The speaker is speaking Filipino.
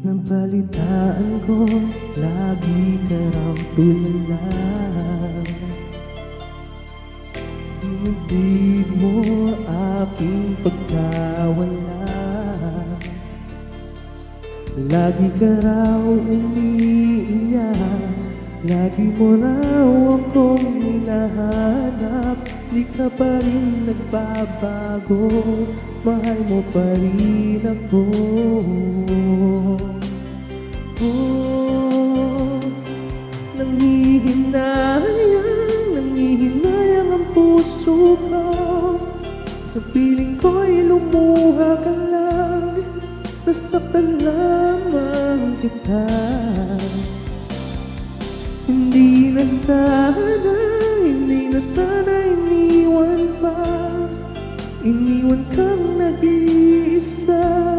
Nabalitaan ko, lagi ka raw tulala. Hinintid mo aking pagkawala. Lagi ka raw umiiyak, lagi mo raw akong hinahanap. Di ka pa rin nagbabago, mahal mo pa rin ako. Oh, nangihinayang ang puso ko. Sa piling ko'y lumuha ka lang, nasaktan lamang kita. Hindi na sana iniwan pa, iniwan kang nag-iisa.